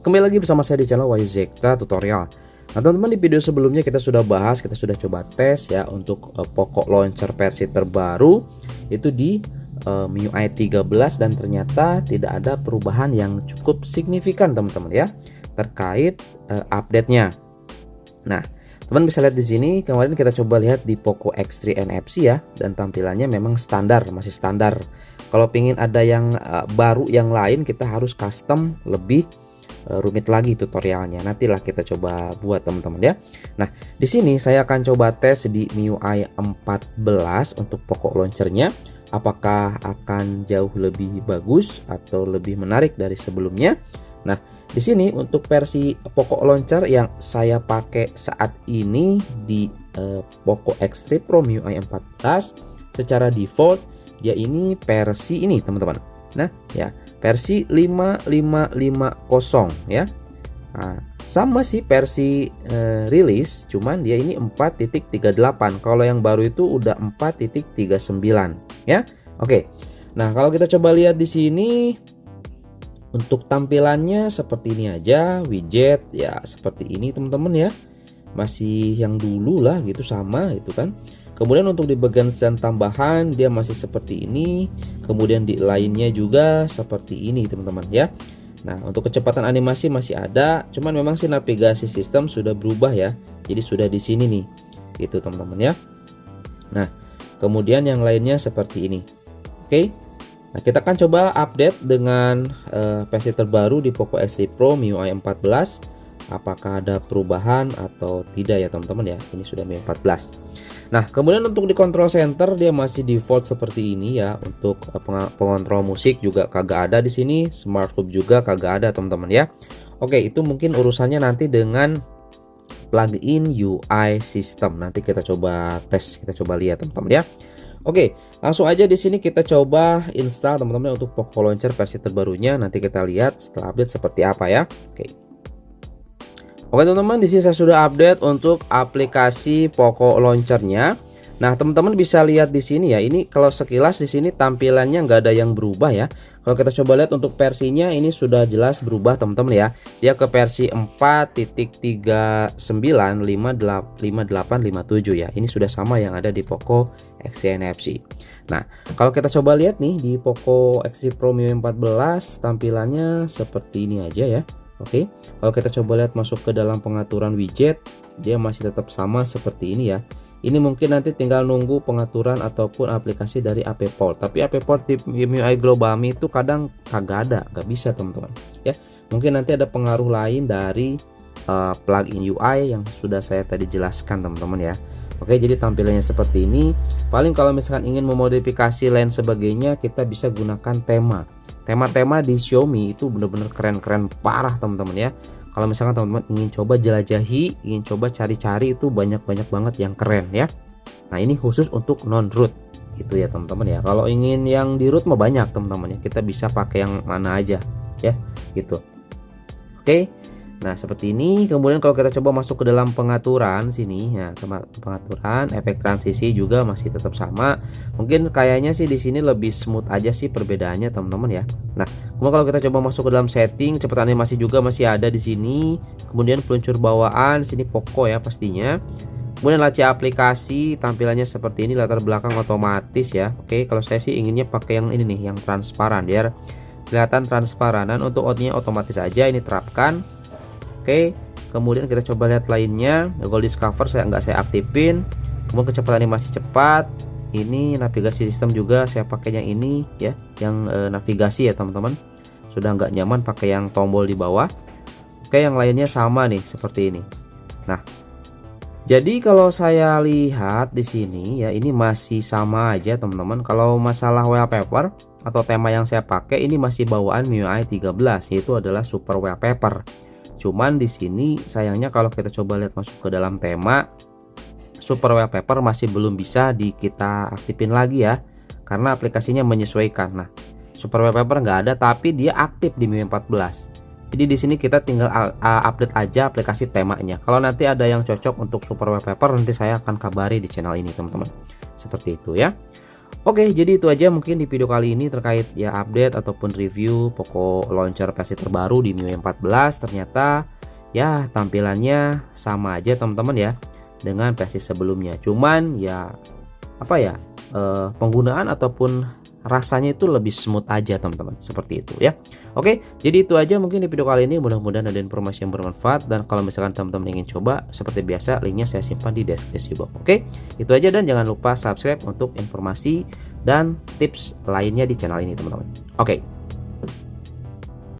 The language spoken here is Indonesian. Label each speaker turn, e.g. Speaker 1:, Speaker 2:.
Speaker 1: Kembali lagi bersama saya di channel Wahyu Zekta Tutorial. Nah teman-teman, di video sebelumnya kita sudah bahas, kita sudah coba tes ya untuk pokok launcher versi terbaru itu di MIUI 13, dan ternyata tidak ada perubahan yang cukup signifikan teman-teman ya terkait update-nya. Nah, teman bisa lihat di sini, kemarin kita coba lihat di Poco X3 NFC ya, dan tampilannya memang standar, masih standar. Kalau pingin ada yang baru yang lain, kita harus custom, lebih rumit lagi tutorialnya. Nantilah kita coba buat teman-teman ya. Nah, di sini saya akan coba tes di MIUI 14 untuk pokok launchernya, apakah akan jauh lebih bagus atau lebih menarik dari sebelumnya. Nah, di sini untuk versi pokok launcher yang saya pakai saat ini di Poco X3 Pro MIUI 14, secara default dia ini versi ini teman-teman. Nah ya, versi 5550 ya. Nah, sama sih versi rilis, cuman dia ini 4.38. Kalau yang baru itu udah 4.39 ya. Oke. Nah, kalau kita coba lihat di sini untuk tampilannya seperti ini aja, widget ya seperti ini teman-teman ya. Masih yang dulu lah gitu, sama itu kan. Kemudian untuk di bagian stand tambahan dia masih seperti ini. Kemudian di lainnya juga seperti ini teman-teman ya. Nah, untuk kecepatan animasi masih ada, cuman memang sih navigasi sistem sudah berubah ya. Jadi sudah di sini nih. Gitu teman-teman ya. Nah, kemudian yang lainnya seperti ini. Oke. Nah, kita akan coba update dengan versi terbaru di Poco X3 Pro MIUI 14. Apakah ada perubahan atau tidak ya teman-teman ya. Ini sudah MIUI 14. Nah, kemudian untuk di control center dia masih default seperti ini ya. Untuk pengontrol musik juga kagak ada di sini, smart hub juga kagak ada teman-teman ya. Oke, itu mungkin urusannya nanti dengan plugin UI system. Nanti kita coba tes, kita coba lihat teman-teman ya. Oke, langsung aja di sini kita coba install teman-teman untuk Poco Launcher versi terbarunya. Nanti kita lihat setelah update seperti apa ya. Oke teman-teman, di sini saya sudah update untuk aplikasi Poco Launchernya. Nah teman-teman bisa lihat di sini ya. Ini kalau sekilas di sini tampilannya nggak ada yang berubah ya. Kalau kita coba lihat untuk versinya ini sudah jelas berubah teman-teman ya. Dia ke versi 4.395857 ya. Ini sudah sama yang ada di Poco X3 NFC. Nah, kalau kita coba lihat nih di Poco X3 Pro MIUI 14 tampilannya seperti ini aja ya. Oke, kalau kita coba lihat masuk ke dalam pengaturan widget, dia masih tetap sama seperti ini ya. Ini mungkin nanti tinggal nunggu pengaturan ataupun aplikasi dari App Port. Tapi App Port di MIUI Global Mi itu kadang kagak ada, nggak bisa teman-teman. Ya, mungkin nanti ada pengaruh lain dari plugin UI yang sudah saya tadi jelaskan teman-teman ya. Oke, jadi tampilannya seperti ini. Paling kalau misalkan ingin memodifikasi lain sebagainya, kita bisa gunakan tema. Tema-tema di Xiaomi itu benar-benar keren-keren parah teman-teman ya. Kalau misalkan teman-teman ingin coba jelajahi, ingin coba cari-cari, itu banyak-banyak banget yang keren ya. Nah, ini khusus untuk non-root gitu ya teman-teman ya. Kalau ingin yang di root mah banyak teman-teman ya. Kita bisa pakai yang mana aja ya gitu. Oke. Nah, seperti ini. Kemudian kalau kita coba masuk ke dalam pengaturan sini ya, pengaturan efek transisi juga masih tetap sama. Mungkin kayaknya sih di sini lebih smooth aja sih perbedaannya teman-teman ya. Nah, kemudian kalau kita coba masuk ke dalam setting, kecepatan animasi juga masih ada di sini. Kemudian peluncur bawaan sini Poco ya pastinya. Kemudian laci aplikasi tampilannya seperti ini, latar belakang otomatis ya. Oke, kalau saya sih inginnya pakai yang ini nih, yang transparan biar kelihatan transparan. Dan untuk outnya otomatis aja ini terapkan. Oke, kemudian kita coba lihat lainnya. Gold Discover nggak saya aktifin. Kemudian kecepatan animasi cepat. Ini navigasi sistem juga saya pakai yang ini ya, yang navigasi ya teman-teman. Sudah nggak nyaman pakai yang tombol di bawah. Oke, yang lainnya sama nih seperti ini. Nah, jadi kalau saya lihat di sini ya, ini masih sama aja teman-teman. Kalau masalah wallpaper atau tema yang saya pakai ini masih bawaan MIUI 13, yaitu adalah Super Wallpaper. Cuman di sini sayangnya kalau kita coba lihat masuk ke dalam tema, Super Wallpaper masih belum bisa kita aktifin lagi ya, karena aplikasinya menyesuaikan. Nah, Super Wallpaper nggak ada tapi dia aktif di MIUI 14. Jadi di sini kita tinggal update aja aplikasi temanya. Kalau nanti ada yang cocok untuk Super Wallpaper, nanti saya akan kabari di channel ini teman-teman. Seperti itu ya. Oke, jadi itu aja mungkin di video kali ini terkait ya update ataupun review Poco launcher versi terbaru di MIUI 14. Ternyata ya tampilannya sama aja teman-teman ya dengan versi sebelumnya. Cuman ya apa ya, penggunaan ataupun rasanya itu lebih smooth aja teman-teman, seperti itu ya. Oke, jadi itu aja mungkin di video kali ini, mudah-mudahan ada informasi yang bermanfaat, dan kalau misalkan teman-teman ingin coba seperti biasa linknya saya simpan di deskripsi box. Oke, itu aja, dan jangan lupa subscribe untuk informasi dan tips lainnya di channel ini teman-teman. Oke.